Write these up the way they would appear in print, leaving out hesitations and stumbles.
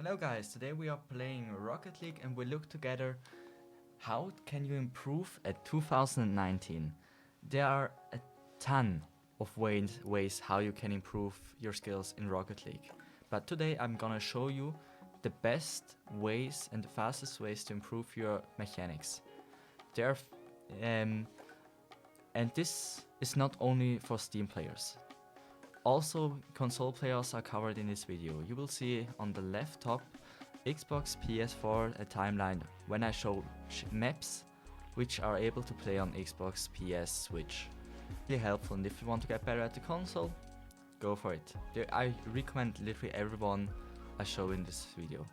Hello guys, today we are playing Rocket League and we look together how can you improve at 2019. There are a ton of ways how you can improve your skills in Rocket League. But today I'm gonna show you the best ways and the fastest ways to improve your mechanics. And this is not only for Steam players. Also, console players are covered in this video. You will see on the left top Xbox, PS4, a timeline when I show maps which are able to play on Xbox, PS, Switch. Really helpful, and if you want to get better at the console, go for it. I recommend literally everyone I show in this video.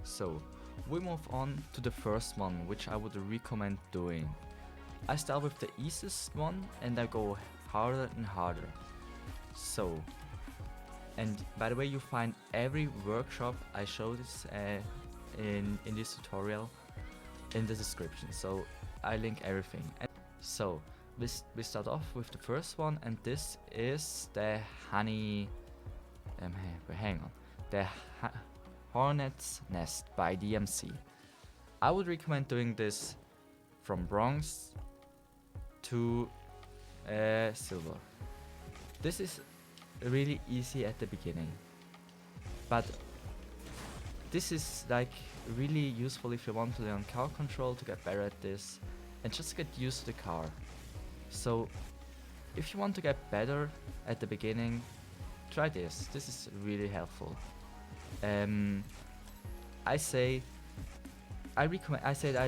So, we move on to the first one, which I would recommend doing. I start with the easiest one and I go harder and harder. So, and by the way, you find every workshop I show this in this tutorial in the description, so I link everything. And so we start off with the first one, and this is the Hornets Nest by DMC. I would recommend doing this from bronze to silver. This is really easy at the beginning, but this is like really useful if you want to learn car control, to get better at this and just get used to the car. So if you want to get better at the beginning, try this. This is really helpful. I said I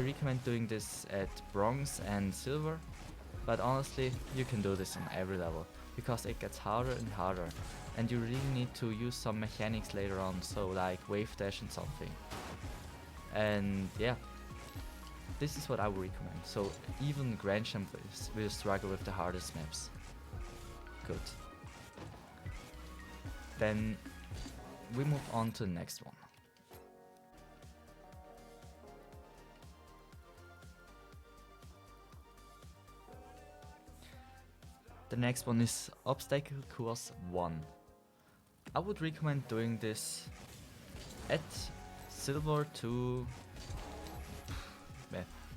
recommend doing this at bronze and silver, but honestly you can do this on every level, because it gets harder and harder, and you really need to use some mechanics later on, so like wave dash and something. And yeah, this is what I would recommend. So even Grand Champ will struggle with the hardest maps. Good. Then we move on to the next one. The next one is Obstacle Course 1. I would recommend doing this at silver to...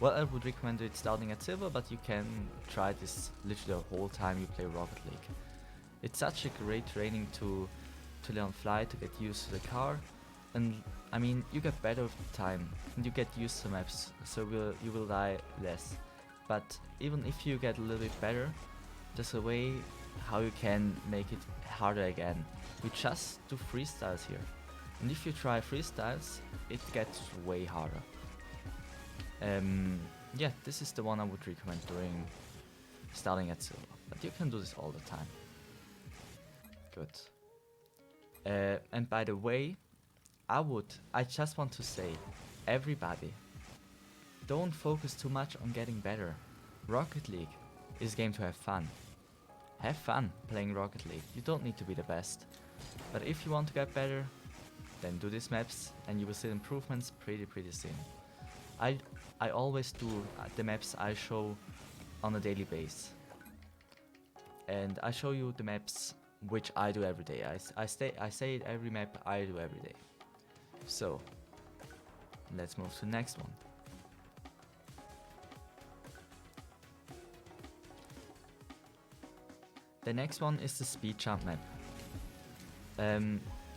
Well, I would recommend it starting at silver, but you can try this literally the whole time you play Rocket League. It's such a great training to learn fly, to get used to the car, and I mean, you get better with time and you get used to maps, so you will die less. But even if you get a little bit better, there's a way how you can make it harder again. We just do freestyles here, and if you try freestyles, it gets way harder. Yeah, this is the one I would recommend doing starting at silver, but you can do this all the time. Good. And by the way, I just want to say, everybody, don't focus too much on getting better. Rocket League is a game to have fun. Have fun playing Rocket League. You don't need to be the best. But if you want to get better, then do these maps and you will see improvements pretty soon. I always do the maps I show on a daily basis. And I show you the maps which I do every day. I say every map I do every day. So, let's move to the next one. The next one is the speed jump map.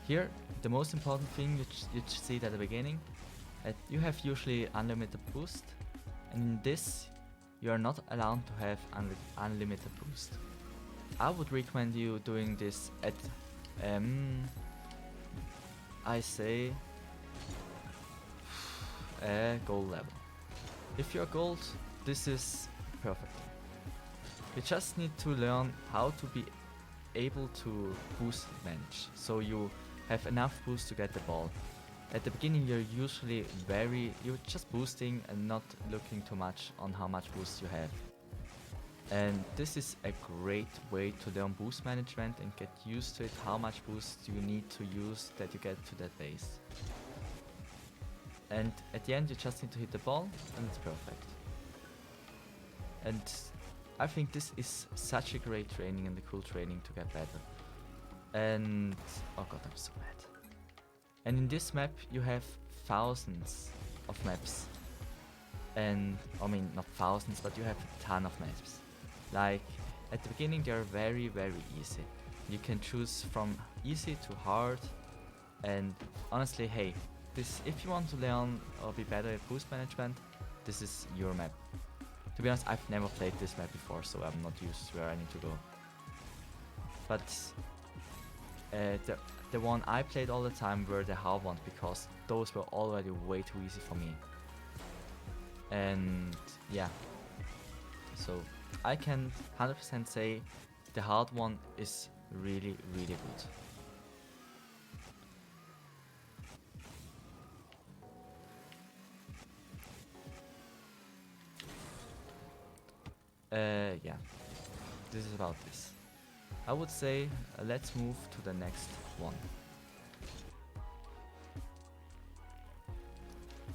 Here, the most important thing you see at the beginning, you have usually unlimited boost, and in this you are not allowed to have unlimited boost. I would recommend you doing this at I say gold level. If you're gold, this is perfect. You just need to learn how to be able to boost manage, so you have enough boost to get the ball. At the beginning you're just boosting and not looking too much on how much boost you have. And this is a great way to learn boost management and get used to it, how much boost you need to use that you get to that base. And at the end you just need to hit the ball and it's perfect. And I think this is such a great training and a cool training to get better. And oh god, I'm so bad. And in this map you have thousands of maps. And I mean not thousands, but you have a ton of maps. Like at the beginning they're very easy. You can choose from easy to hard, and honestly, hey, this if you want to learn or be better at boost management, this is your map. To be honest, I've never played this map before, so I'm not used to where I need to go. But the one I played all the time were the hard ones, because those were already way too easy for me. And yeah, so I can 100% say the hard one is really good. Yeah, this is about this. I would say let's move to the next one.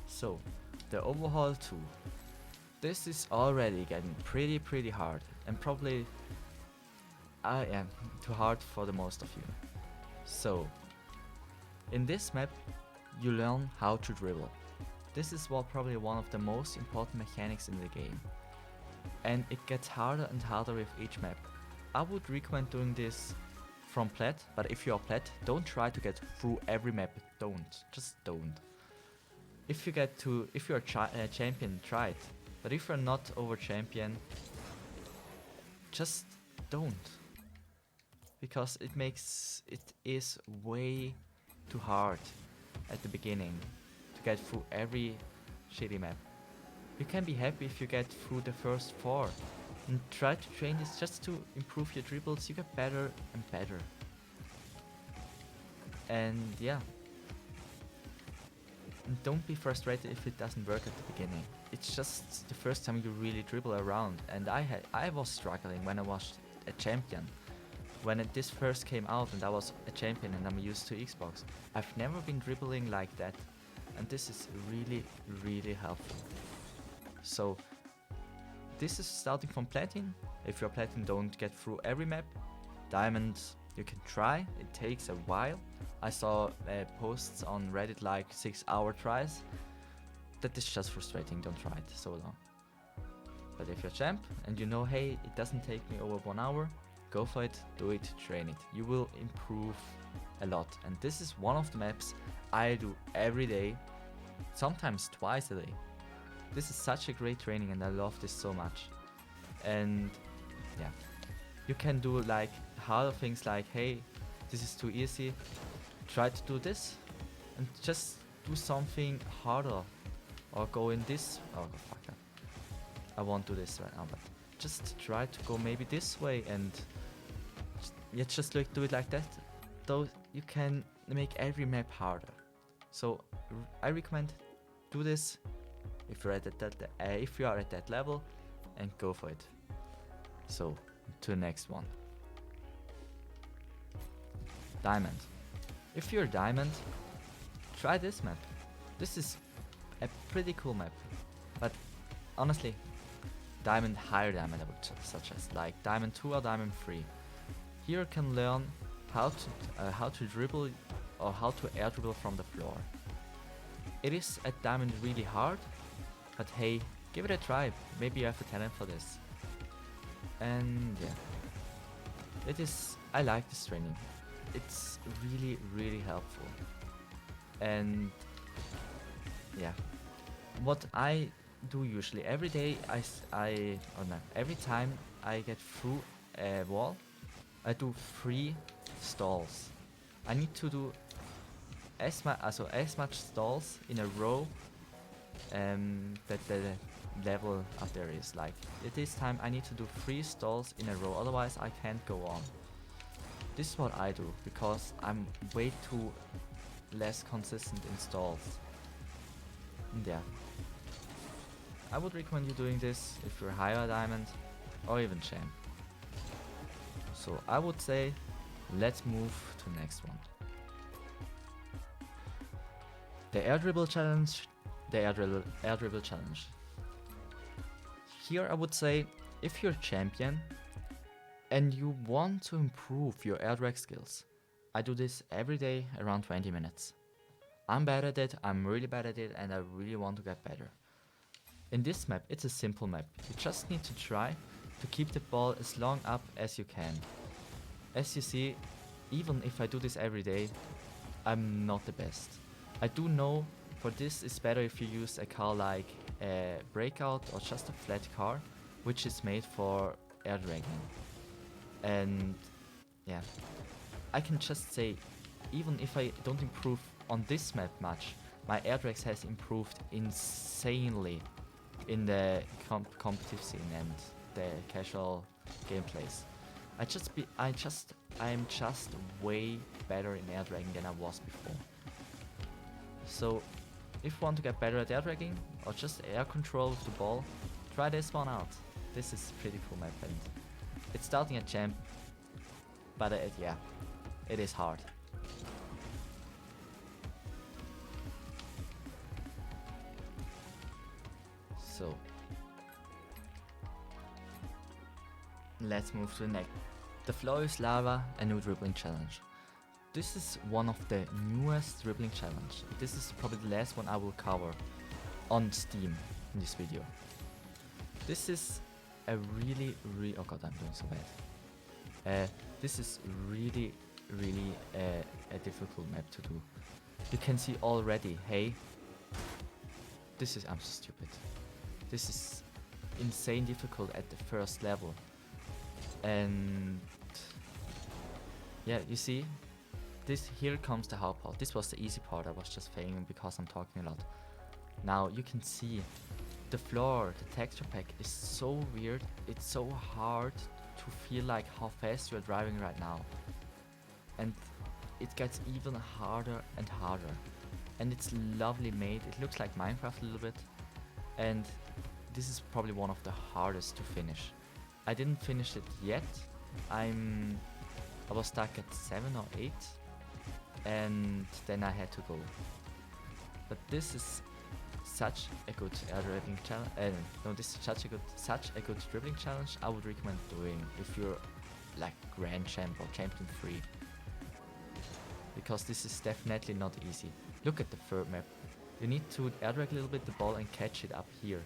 So, the Overhaul 2. This is already getting pretty hard, and probably too hard for the most of you. So, in this map, you learn how to dribble. This is probably one of the most important mechanics in the game. And it gets harder and harder with each map. I would recommend doing this from plat, but if you are plat, don't try to get through every map. Just don't. If you're a champion, try it. But if you're not over champion, just don't. Because it is way too hard at the beginning to get through every shitty map. You can be happy if you get through the first 4. And try to train this just to improve your dribbles. You get better and better. And yeah. And don't be frustrated if it doesn't work at the beginning. It's just the first time you really dribble around. And I was struggling when I was a champion. When this first came out and I was a champion and I'm used to Xbox. I've never been dribbling like that. And this is really helpful. So this is starting from platin. If you're platin, don't get through every map. Diamond, you can try. It takes a while. I saw posts on Reddit like 6-hour tries. That is just frustrating. Don't try it so long. But if you're champ and you know, hey, it doesn't take me over 1 hour, go for it, do it, train it. You will improve a lot. And this is one of the maps I do every day, sometimes twice a day. This is such a great training and I love this so much. And yeah, you can do like harder things like, hey, this is too easy, try to do this and just do something harder, or go in this, oh fuck that, I won't do this right now, but just try to go maybe this way and just like do it like that, though you can make every map harder. So I recommend do this if you're at that level, and go for it. So to the next one. Diamond. If you're diamond, try this map. This is a pretty cool map, but honestly, diamond, higher diamond I would suggest, like diamond 2 or diamond 3. Here you can learn how to dribble or how to air dribble from the floor. It is at diamond really hard, but hey, give it a try. Maybe you have a talent for this. And yeah, I like this training. It's really helpful. And yeah, what I do usually every day, every time I get through a wall, I do 3 stalls. I need to do as much stalls in a row that the level up there is. Like at this time I need to do 3 stalls in a row, otherwise I can't go on. This is what I do because I'm way too less consistent in stalls. And yeah, I would recommend you doing this if you're higher diamond or even champ. So I would say let's move to the next one. The air dribble challenge. Air dribble challenge. Here I would say if you're champion and you want to improve your air drag skills, I do this every day around 20 minutes. I'm bad at it, I'm really bad at it, and I really want to get better. In this map, it's a simple map. You just need to try to keep the ball as long up as you can. As you see, even if I do this every day, I'm not the best. I do know for this it's better if you use a car like a Breakout or just a flat car, which is made for air dragging. And yeah, I can just say, even if I don't improve on this map much, my air drags has improved insanely in the competitive scene and the casual gameplays. I'm just way better in air dragging than I was before. So if you want to get better at air dragging or just air control with the ball, try this one out. This is pretty cool map and it's starting at champ, but yeah, it is hard. So let's move to the next. The floor is lava, a new dribbling challenge. This is one of the newest dribbling challenge. This is probably the last one I will cover on Steam in this video. This is a really, oh god, I'm doing so bad. This is really a difficult map to do. You can see already, hey, I'm so stupid. This is insane difficult at the first level. And yeah, you see, here comes the hard part. This was the easy part. I was just failing because I'm talking a lot. Now you can see the floor, the texture pack is so weird. It's so hard to feel like how fast you're driving right now. And it gets even harder and harder. And it's lovely made. It looks like Minecraft a little bit. And this is probably one of the hardest to finish. I didn't finish it yet. I was stuck at 7 or 8 and then I had to go. But this is such a good air dribbling challenge. No, this is such a good dribbling challenge. I would recommend doing if you're like Grand Champ or Champion 3. Because this is definitely not easy. Look at the third map. You need to air drag a little bit the ball and catch it up here.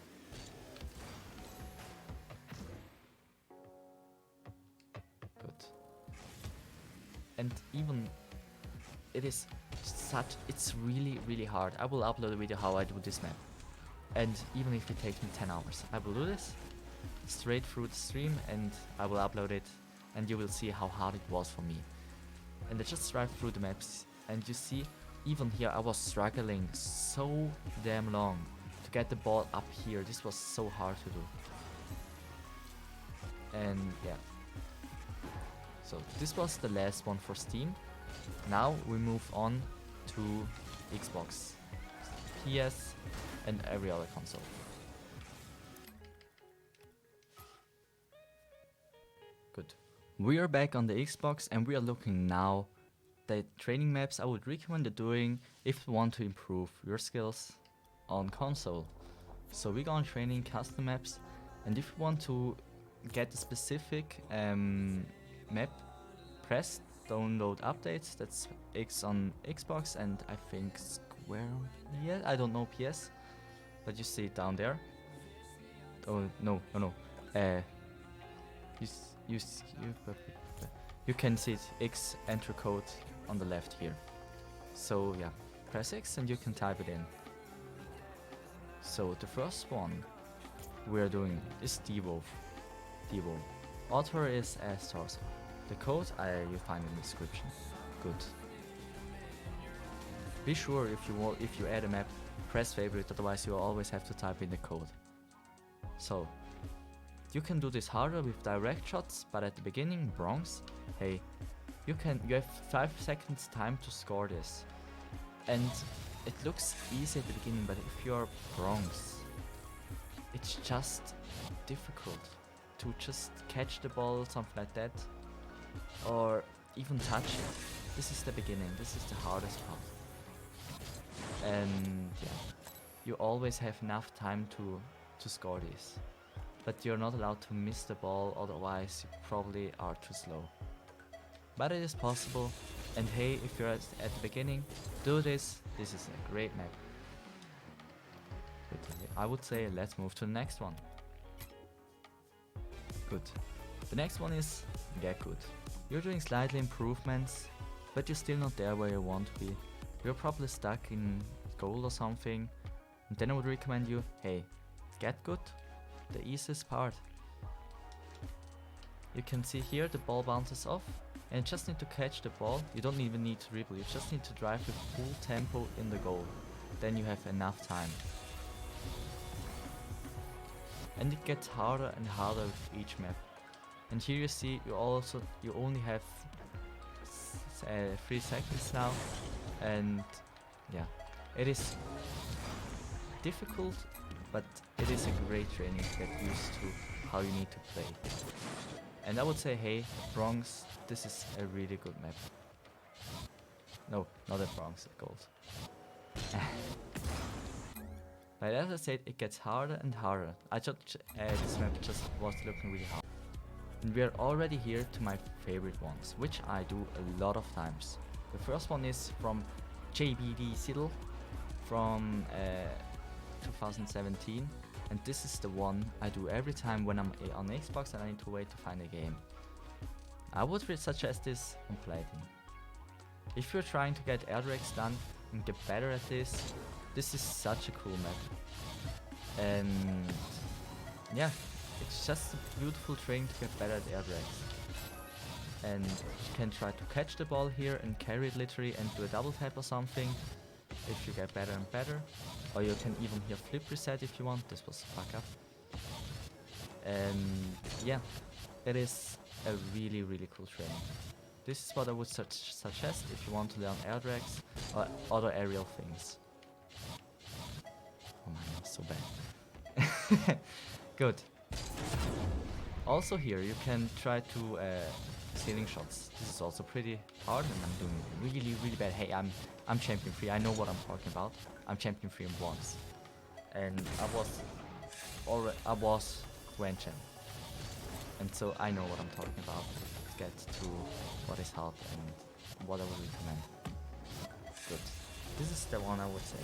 Good. And even it's really hard. I will upload a video how I do this map. And even if it takes me 10 hours, I will do this straight through the stream and I will upload it and you will see how hard it was for me. And I just drive through the maps and you see, even here I was struggling so damn long to get the ball up here. This was so hard to do. And yeah. So this was the last one for Steam. Now we move on to Xbox, PS and every other console. Good. We are back on the Xbox and we are looking now the training maps I would recommend doing if you want to improve your skills on console. So we're going training custom maps, and if you want to get a specific map, press download updates. That's X on Xbox and I think Square on PS. I don't know PS, but you see it down there. Oh no. You can see it, X enter code on the left here. So yeah, press X and you can type it in. So the first one we're doing is Deevo. Author is as Torso. The code you find in the description. Good. Be sure if you add a map, press favorite, otherwise you always have to type in the code. So you can do this harder with direct shots, but at the beginning, bronze, hey, you have 5 seconds time to score this. And it looks easy at the beginning, but if you're bronze, it's just difficult to just catch the ball, something like that, or even touch it. This is the beginning, this is the hardest part. And yeah, you always have enough time to score this. But you're not allowed to miss the ball, otherwise you probably are too slow. but it is possible. And hey, if you're at the beginning, do this. This is a great map. But I would say let's move to the next one. Good. The next one is Get Good. You're doing slightly improvements, but you're still not there where you want to be. You're probably stuck in gold or something, and then I would recommend you, hey, Get Good, the easiest part. You can see here the ball bounces off, and you just need to catch the ball. You don't even need to dribble, you just need to drive with full tempo in the goal. Then you have enough time. And it gets harder and harder with each map. And here you see you only have 3 seconds now, and yeah, it is difficult, but it is a great training to get used to how you need to play. And I would say, hey, Bronze, this is a really good map. No, not a Bronze, Gold. But as I said, it gets harder and harder. I thought this map just was looking really hard. And we are already here to my favorite ones, which I do a lot of times. The first one is from JBD Siddle from 2017, and this is the one I do every time when I'm on Xbox and I need to wait to find a game. I would suggest this on Platinum. If you're trying to get air directs done and get better at this, this is such a cool map. And yeah, it's just a beautiful training to get better at air directs. And you can try to catch the ball here and carry it literally and do a double tap or something if you get better and better. Or you can even here flip reset if you want. This was a fuck up. And yeah, it is a really cool training. This is what I would suggest if you want to learn air drags or other aerial things. Oh man, that's so bad. Good. Also here you can try to ceiling shots. This is also pretty hard and I'm doing really bad. Hey, I'm champion 3. I know what I'm talking about. I'm champion 3 once. And I was grand champ. And so I know what I'm talking about to get to what is hard and what I would recommend. Good. This is the one I would say.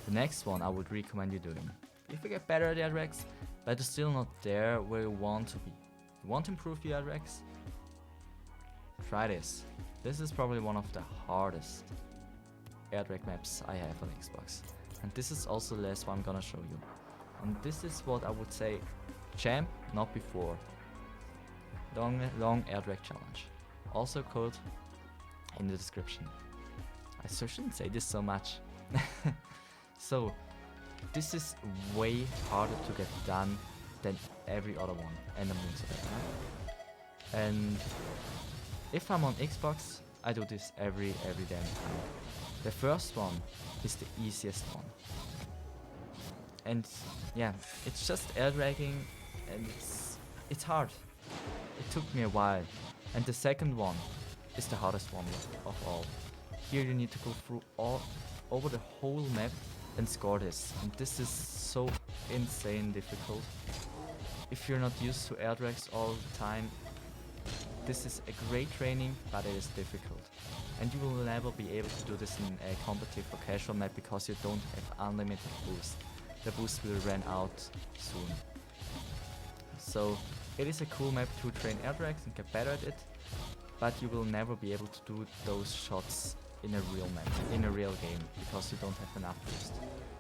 The next one I would recommend you doing. If you get better at air drags, but you're still not there where you want to be. You want to improve your air drags? Try this. This is probably one of the hardest air drag maps I have on Xbox. And this is also the last one I'm gonna show you. And this is what I would say, champ, not before. Long air drag challenge. Also code in the description. I shouldn't say this so much. So, this is way harder to get done than every other one, and I'm doing so bad. And if I'm on Xbox, I do this every damn time. The first one is the easiest one. And yeah, it's just air dragging and it's hard. It took me a while. And the second one is the hardest one of all. Here you need to go through over the whole map and score this. And this is so insane difficult. If you're not used to air drags all the time, this is a great training, but it is difficult. And you will never be able to do this in a competitive or casual map because you don't have unlimited boost. The boost will run out soon. So it is a cool map to train air drags and get better at it, but you will never be able to do those shots in a real map, in a real game, because you don't have enough boost.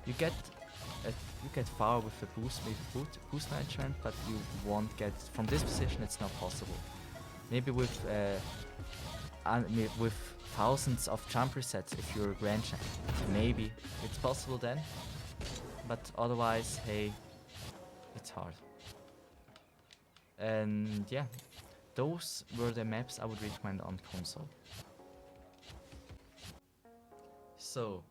You get far with the boost management, but you won't get from this position. It's not possible. Maybe with thousands of jump resets if you're a grand champ, maybe it's possible then. But otherwise, hey, it's hard. And yeah, those were the maps I would recommend on console. So,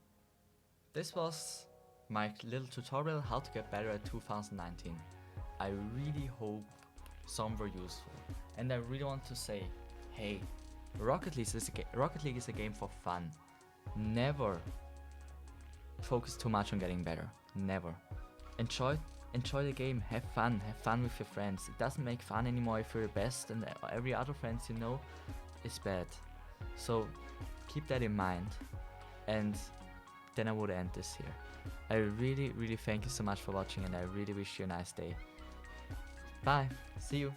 this was my little tutorial how to get better at 2019. I really hope some were useful. And I really want to say, hey, Rocket League is a game for fun. Never focus too much on getting better. Never. Enjoy the game, have fun with your friends. It doesn't make fun anymore if you're the best and every other friends you know is bad. So keep that in mind, and then I would end this here. I really thank you so much for watching, and I really wish you a nice day. Bye, see you.